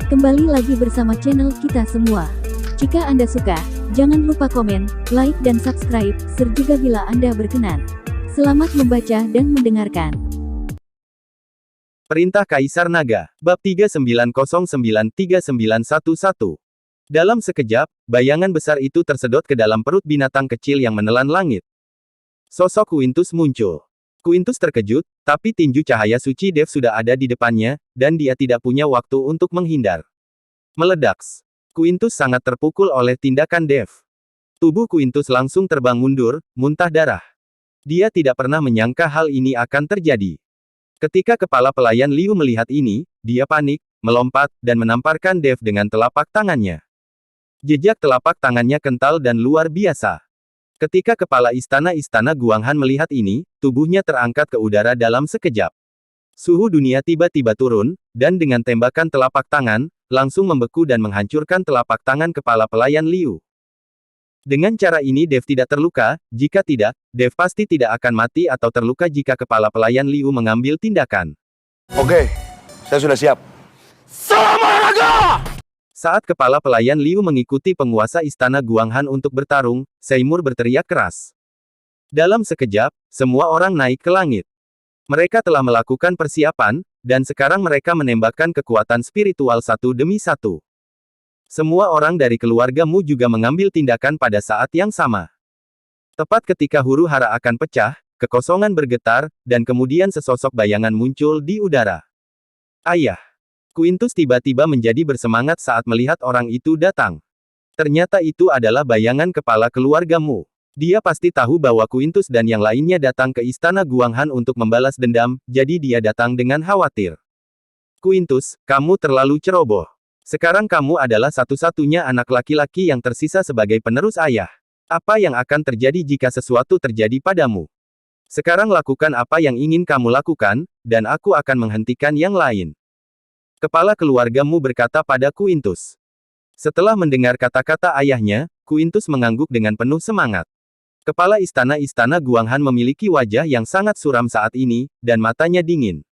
Kembali lagi bersama channel kita semua. Jika Anda suka, jangan lupa komen, like dan subscribe, serta bila Anda berkenan. Selamat membaca dan mendengarkan. Perintah Kaisar Naga, Bab 39093911. Dalam sekejap, bayangan besar itu tersedot ke dalam perut binatang kecil yang menelan langit. Sosok Quintus muncul. Quintus terkejut, tapi tinju cahaya suci Dev sudah ada di depannya, dan dia tidak punya waktu untuk menghindar. Meledaks. Quintus sangat terpukul oleh tindakan Dev. Tubuh Quintus langsung terbang mundur, muntah darah. Dia tidak pernah menyangka hal ini akan terjadi. Ketika kepala pelayan Liu melihat ini, dia panik, melompat, dan menamparkan Dev dengan telapak tangannya. Jejak telapak tangannya kental dan luar biasa. Ketika kepala istana Guanghan melihat ini, tubuhnya terangkat ke udara dalam sekejap. Suhu dunia tiba-tiba turun, dan dengan tembakan telapak tangan, langsung membeku dan menghancurkan telapak tangan kepala pelayan Liu. Dengan cara ini Dev tidak terluka, jika tidak, Dev pasti tidak akan mati atau terluka jika kepala pelayan Liu mengambil tindakan. Oke, saya sudah siap. Salam olahraga! Saat kepala pelayan Liu mengikuti penguasa istana Guanghan untuk bertarung, Seymour berteriak keras. Dalam sekejap, semua orang naik ke langit. Mereka telah melakukan persiapan, dan sekarang mereka menembakkan kekuatan spiritual satu demi satu. Semua orang dari keluarga Mu juga mengambil tindakan pada saat yang sama. Tepat ketika huru hara akan pecah, kekosongan bergetar, dan kemudian sesosok bayangan muncul di udara. Ayah! Quintus tiba-tiba menjadi bersemangat saat melihat orang itu datang. Ternyata itu adalah bayangan kepala keluarga Mu. Dia pasti tahu bahwa Quintus dan yang lainnya datang ke istana Guanghan untuk membalas dendam, jadi dia datang dengan khawatir. Quintus, kamu terlalu ceroboh. Sekarang kamu adalah satu-satunya anak laki-laki yang tersisa sebagai penerus ayah. Apa yang akan terjadi jika sesuatu terjadi padamu? Sekarang lakukan apa yang ingin kamu lakukan, dan aku akan menghentikan yang lain. Kepala keluargamu berkata pada Quintus. Setelah mendengar kata-kata ayahnya, Quintus mengangguk dengan penuh semangat. Kepala istana Guanghan memiliki wajah yang sangat suram saat ini, dan matanya dingin.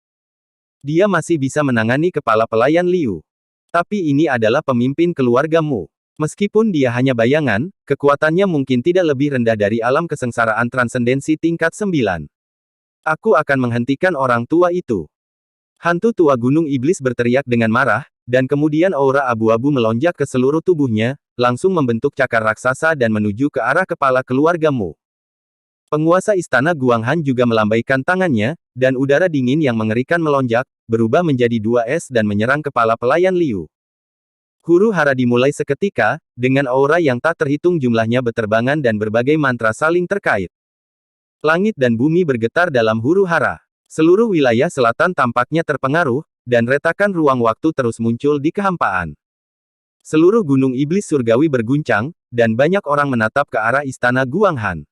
Dia masih bisa menangani kepala pelayan Liu. Tapi ini adalah pemimpin keluargamu. Meskipun dia hanya bayangan, kekuatannya mungkin tidak lebih rendah dari alam kesengsaraan transendensi tingkat 9. Aku akan menghentikan orang tua itu. Hantu tua Gunung Iblis berteriak dengan marah, dan kemudian aura abu-abu melonjak ke seluruh tubuhnya, langsung membentuk cakar raksasa dan menuju ke arah kepala keluargamu. Penguasa istana Guanghan juga melambaikan tangannya, dan udara dingin yang mengerikan melonjak, berubah menjadi dua es dan menyerang kepala pelayan Liu. Huru hara dimulai seketika, dengan aura yang tak terhitung jumlahnya beterbangan dan berbagai mantra saling terkait. Langit dan bumi bergetar dalam huru hara. Seluruh wilayah selatan tampaknya terpengaruh, dan retakan ruang waktu terus muncul di kehampaan. Seluruh gunung iblis surgawi berguncang, dan banyak orang menatap ke arah istana Guanghan.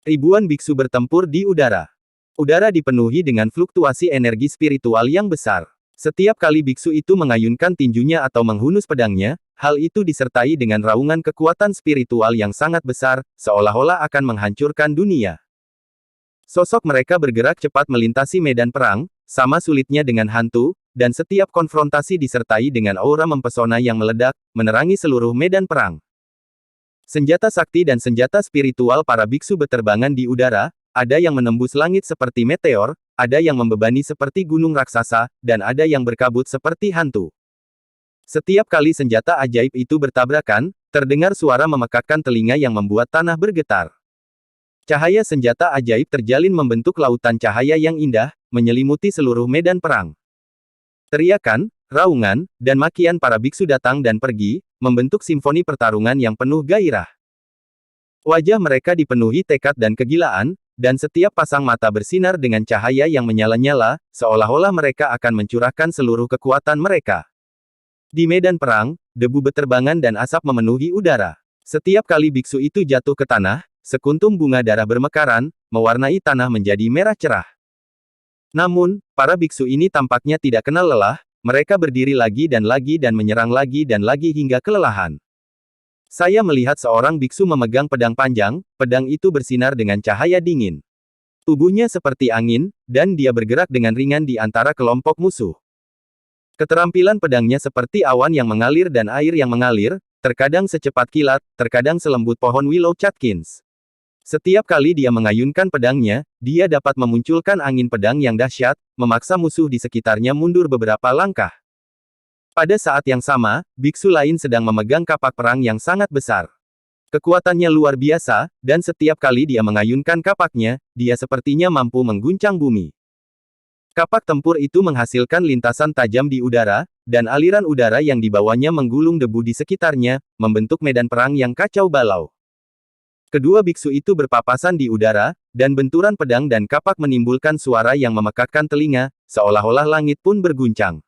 Ribuan biksu bertempur di udara. Udara dipenuhi dengan fluktuasi energi spiritual yang besar. Setiap kali biksu itu mengayunkan tinjunya atau menghunus pedangnya, hal itu disertai dengan raungan kekuatan spiritual yang sangat besar, seolah-olah akan menghancurkan dunia. Sosok mereka bergerak cepat melintasi medan perang, sama sulitnya dengan hantu, dan setiap konfrontasi disertai dengan aura mempesona yang meledak, menerangi seluruh medan perang. Senjata sakti dan senjata spiritual para biksu beterbangan di udara, ada yang menembus langit seperti meteor, ada yang membebani seperti gunung raksasa, dan ada yang berkabut seperti hantu. Setiap kali senjata ajaib itu bertabrakan, terdengar suara memekakkan telinga yang membuat tanah bergetar. Cahaya senjata ajaib terjalin membentuk lautan cahaya yang indah, menyelimuti seluruh medan perang. Teriakan, raungan, dan makian para biksu datang dan pergi, membentuk simfoni pertarungan yang penuh gairah. Wajah mereka dipenuhi tekad dan kegilaan, dan setiap pasang mata bersinar dengan cahaya yang menyala-nyala, seolah-olah mereka akan mencurahkan seluruh kekuatan mereka. Di medan perang, debu beterbangan dan asap memenuhi udara. Setiap kali biksu itu jatuh ke tanah, sekuntum bunga darah bermekaran, mewarnai tanah menjadi merah cerah. Namun, para biksu ini tampaknya tidak kenal lelah, mereka berdiri lagi dan menyerang lagi dan lagi hingga kelelahan. Saya melihat seorang biksu memegang pedang panjang, pedang itu bersinar dengan cahaya dingin. Tubuhnya seperti angin, dan dia bergerak dengan ringan di antara kelompok musuh. Keterampilan pedangnya seperti awan yang mengalir dan air yang mengalir, terkadang secepat kilat, terkadang selembut pohon Willow Catkins. Setiap kali dia mengayunkan pedangnya, dia dapat memunculkan angin pedang yang dahsyat, memaksa musuh di sekitarnya mundur beberapa langkah. Pada saat yang sama, biksu lain sedang memegang kapak perang yang sangat besar. Kekuatannya luar biasa, dan setiap kali dia mengayunkan kapaknya, dia sepertinya mampu mengguncang bumi. Kapak tempur itu menghasilkan lintasan tajam di udara, dan aliran udara yang dibawanya menggulung debu di sekitarnya, membentuk medan perang yang kacau balau. Kedua biksu itu berpapasan di udara, dan benturan pedang dan kapak menimbulkan suara yang memekakkan telinga, seolah-olah langit pun berguncang.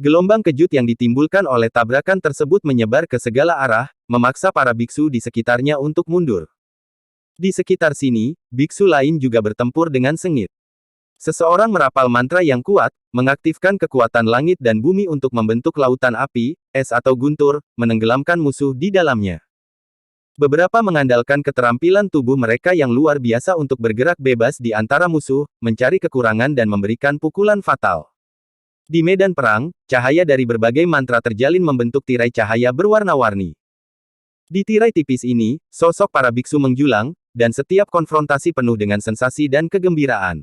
Gelombang kejut yang ditimbulkan oleh tabrakan tersebut menyebar ke segala arah, memaksa para biksu di sekitarnya untuk mundur. Di sekitar sini, biksu lain juga bertempur dengan sengit. Seseorang merapal mantra yang kuat, mengaktifkan kekuatan langit dan bumi untuk membentuk lautan api, es atau guntur, menenggelamkan musuh di dalamnya. Beberapa mengandalkan keterampilan tubuh mereka yang luar biasa untuk bergerak bebas di antara musuh, mencari kekurangan dan memberikan pukulan fatal. Di medan perang, cahaya dari berbagai mantra terjalin membentuk tirai cahaya berwarna-warni. Di tirai tipis ini, sosok para biksu menjulang, dan setiap konfrontasi penuh dengan sensasi dan kegembiraan.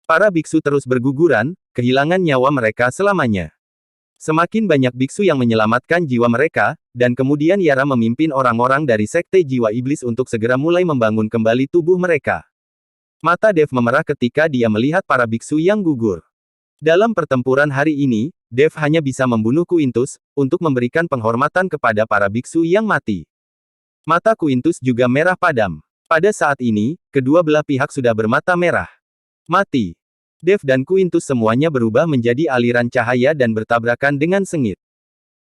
Para biksu terus berguguran, kehilangan nyawa mereka selamanya. Semakin banyak biksu yang menyelamatkan jiwa mereka, dan kemudian Yara memimpin orang-orang dari Sekte Jiwa Iblis untuk segera mulai membangun kembali tubuh mereka. Mata Dev memerah ketika dia melihat para biksu yang gugur. Dalam pertempuran hari ini, Dev hanya bisa membunuh Quintus, untuk memberikan penghormatan kepada para biksu yang mati. Mata Quintus juga merah padam. Pada saat ini, kedua belah pihak sudah bermata merah. Mati. Dev dan Quintus semuanya berubah menjadi aliran cahaya dan bertabrakan dengan sengit.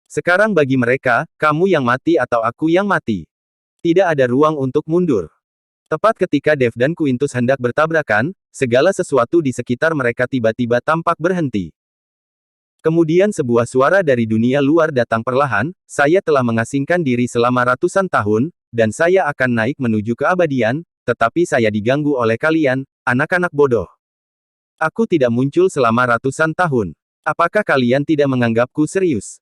Sekarang bagi mereka, kamu yang mati atau aku yang mati. Tidak ada ruang untuk mundur. Tepat ketika Dev dan Quintus hendak bertabrakan, segala sesuatu di sekitar mereka tiba-tiba tampak berhenti. Kemudian sebuah suara dari dunia luar datang perlahan, saya telah mengasingkan diri selama ratusan tahun, dan saya akan naik menuju keabadian, tetapi saya diganggu oleh kalian, anak-anak bodoh. Aku tidak muncul selama ratusan tahun. Apakah kalian tidak menganggapku serius?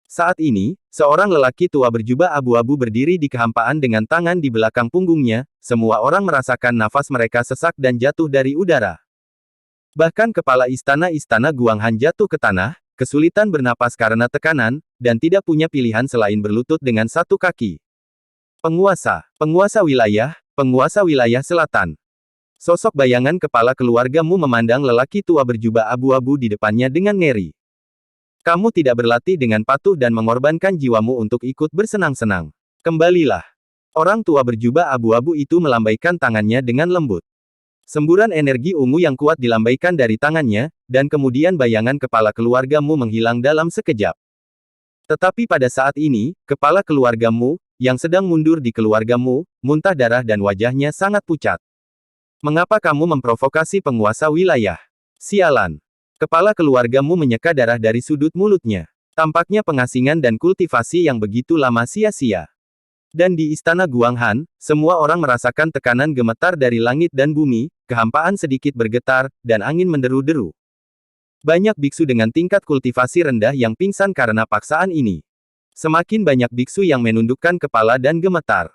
Saat ini, seorang lelaki tua berjubah abu-abu berdiri di kehampaan dengan tangan di belakang punggungnya, semua orang merasakan nafas mereka sesak dan jatuh dari udara. Bahkan kepala istana-istana Guanghan jatuh ke tanah, kesulitan bernapas karena tekanan, dan tidak punya pilihan selain berlutut dengan satu kaki. Penguasa wilayah selatan. Sosok bayangan kepala keluargamu memandang lelaki tua berjubah abu-abu di depannya dengan ngeri. Kamu tidak berlatih dengan patuh dan mengorbankan jiwamu untuk ikut bersenang-senang. Kembalilah. Orang tua berjubah abu-abu itu melambaikan tangannya dengan lembut. Semburan energi ungu yang kuat dilambaikan dari tangannya, dan kemudian bayangan kepala keluargamu menghilang dalam sekejap. Tetapi pada saat ini, kepala keluargamu, yang sedang mundur di keluargamu, muntah darah dan wajahnya sangat pucat. Mengapa kamu memprovokasi penguasa wilayah? Sialan. Kepala keluargamu menyeka darah dari sudut mulutnya. Tampaknya pengasingan dan kultivasi yang begitu lama sia-sia. Dan di istana Guanghan, semua orang merasakan tekanan gemetar dari langit dan bumi, kehampaan sedikit bergetar, dan angin menderu-deru. Banyak biksu dengan tingkat kultivasi rendah yang pingsan karena paksaan ini. Semakin banyak biksu yang menundukkan kepala dan gemetar.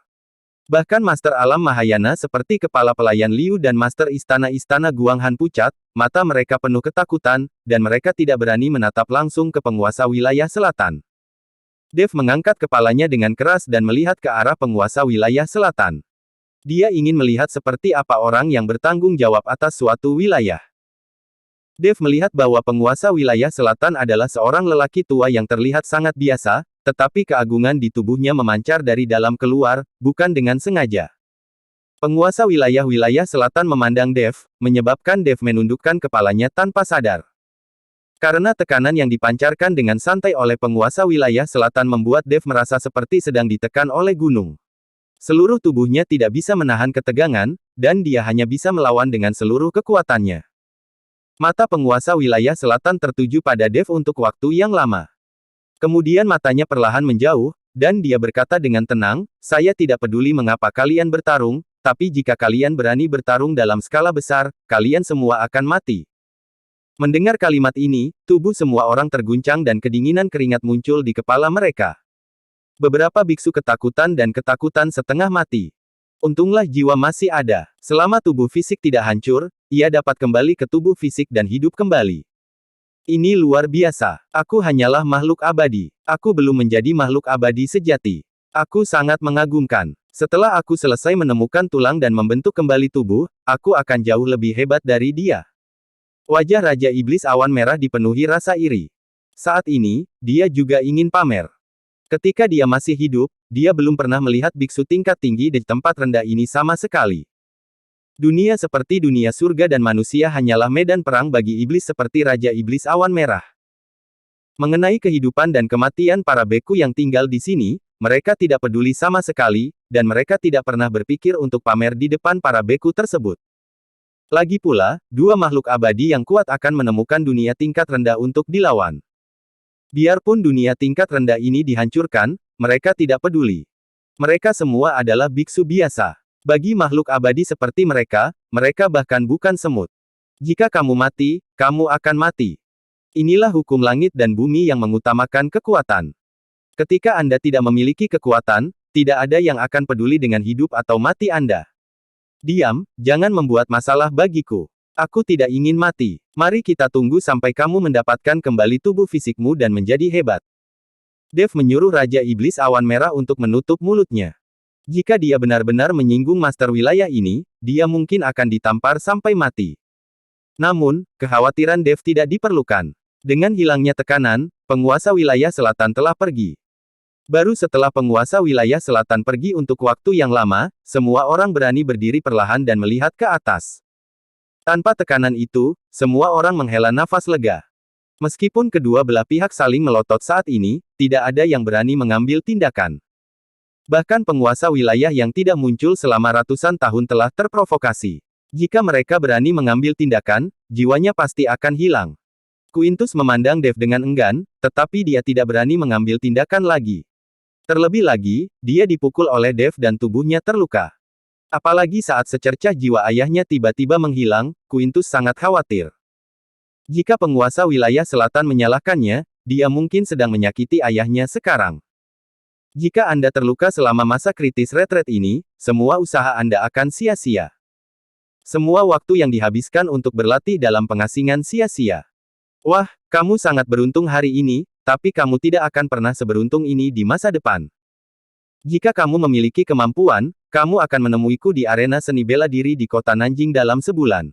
Bahkan Master Alam Mahayana seperti Kepala Pelayan Liu dan Master Istana-Istana Guanghan pucat, mata mereka penuh ketakutan, dan mereka tidak berani menatap langsung ke penguasa wilayah selatan. Dev mengangkat kepalanya dengan keras dan melihat ke arah penguasa wilayah selatan. Dia ingin melihat seperti apa orang yang bertanggung jawab atas suatu wilayah. Dev melihat bahwa penguasa wilayah selatan adalah seorang lelaki tua yang terlihat sangat biasa, tetapi keagungan di tubuhnya memancar dari dalam keluar, bukan dengan sengaja. Penguasa wilayah-wilayah selatan memandang Dev, menyebabkan Dev menundukkan kepalanya tanpa sadar. Karena tekanan yang dipancarkan dengan santai oleh penguasa wilayah selatan membuat Dev merasa seperti sedang ditekan oleh gunung. Seluruh tubuhnya tidak bisa menahan ketegangan, dan dia hanya bisa melawan dengan seluruh kekuatannya. Mata penguasa wilayah selatan tertuju pada Dev untuk waktu yang lama. Kemudian matanya perlahan menjauh, dan dia berkata dengan tenang, saya tidak peduli mengapa kalian bertarung, tapi jika kalian berani bertarung dalam skala besar, kalian semua akan mati. Mendengar kalimat ini, tubuh semua orang terguncang dan kedinginan keringat muncul di kepala mereka. Beberapa biksu ketakutan dan ketakutan setengah mati. Untunglah jiwa masih ada. Selama tubuh fisik tidak hancur, ia dapat kembali ke tubuh fisik dan hidup kembali. Ini luar biasa. Aku hanyalah makhluk abadi. Aku belum menjadi makhluk abadi sejati. Aku sangat mengagumkan. Setelah aku selesai menemukan tulang dan membentuk kembali tubuh, aku akan jauh lebih hebat dari dia. Wajah Raja Iblis Awan Merah dipenuhi rasa iri. Saat ini, dia juga ingin pamer. Ketika dia masih hidup, dia belum pernah melihat biksu tingkat tinggi di tempat rendah ini sama sekali. Dunia seperti dunia surga dan manusia hanyalah medan perang bagi iblis seperti Raja Iblis Awan Merah. Mengenai kehidupan dan kematian para beku yang tinggal di sini, mereka tidak peduli sama sekali, dan mereka tidak pernah berpikir untuk pamer di depan para beku tersebut. Lagi pula, dua makhluk abadi yang kuat akan menemukan dunia tingkat rendah untuk dilawan. Biarpun dunia tingkat rendah ini dihancurkan, mereka tidak peduli. Mereka semua adalah biksu biasa. Bagi makhluk abadi seperti mereka, mereka bahkan bukan semut. Jika kamu mati, kamu akan mati. Inilah hukum langit dan bumi yang mengutamakan kekuatan. Ketika Anda tidak memiliki kekuatan, tidak ada yang akan peduli dengan hidup atau mati Anda. Diam, jangan membuat masalah bagiku. Aku tidak ingin mati. Mari kita tunggu sampai kamu mendapatkan kembali tubuh fisikmu dan menjadi hebat. Dev menyuruh Raja Iblis Awan Merah untuk menutup mulutnya. Jika dia benar-benar menyinggung master wilayah ini, dia mungkin akan ditampar sampai mati. Namun, kekhawatiran Dev tidak diperlukan. Dengan hilangnya tekanan, penguasa wilayah selatan telah pergi. Baru setelah penguasa wilayah selatan pergi untuk waktu yang lama, semua orang berani berdiri perlahan dan melihat ke atas. Tanpa tekanan itu, semua orang menghela nafas lega. Meskipun kedua belah pihak saling melotot saat ini, tidak ada yang berani mengambil tindakan. Bahkan penguasa wilayah yang tidak muncul selama ratusan tahun telah terprovokasi. Jika mereka berani mengambil tindakan, jiwanya pasti akan hilang. Quintus memandang Dev dengan enggan, tetapi dia tidak berani mengambil tindakan lagi. Terlebih lagi, dia dipukul oleh Dev dan tubuhnya terluka. Apalagi saat secercah jiwa ayahnya tiba-tiba menghilang, Quintus sangat khawatir. Jika penguasa wilayah selatan menyalahkannya, dia mungkin sedang menyakiti ayahnya sekarang. Jika Anda terluka selama masa kritis retret ini, semua usaha Anda akan sia-sia. Semua waktu yang dihabiskan untuk berlatih dalam pengasingan sia-sia. Wah, kamu sangat beruntung hari ini, tapi kamu tidak akan pernah seberuntung ini di masa depan. Jika kamu memiliki kemampuan, kamu akan menemuiku di arena seni bela diri di kota Nanjing dalam sebulan.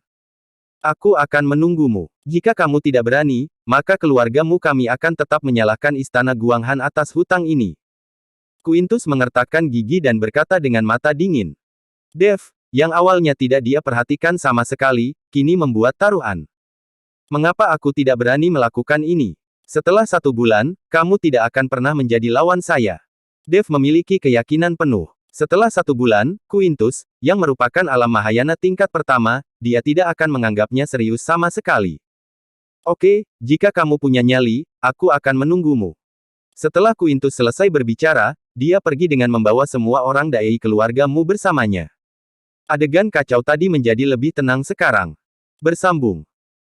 Aku akan menunggumu. Jika kamu tidak berani, maka keluargamu kami akan tetap menyalahkan istana Guanghan atas hutang ini. Quintus mengertakkan gigi dan berkata dengan mata dingin. Dev, yang awalnya tidak dia perhatikan sama sekali, kini membuat taruhan. Mengapa aku tidak berani melakukan ini? Setelah 1 bulan, kamu tidak akan pernah menjadi lawan saya. Dev memiliki keyakinan penuh. Setelah 1 bulan, Quintus, yang merupakan alam Mahayana tingkat pertama, dia tidak akan menganggapnya serius sama sekali. Oke, jika kamu punya nyali, aku akan menunggumu. Setelah Quintus selesai berbicara, dia pergi dengan membawa semua orang Dai keluargamu bersamanya. Adegan kacau tadi menjadi lebih tenang sekarang. Bersambung.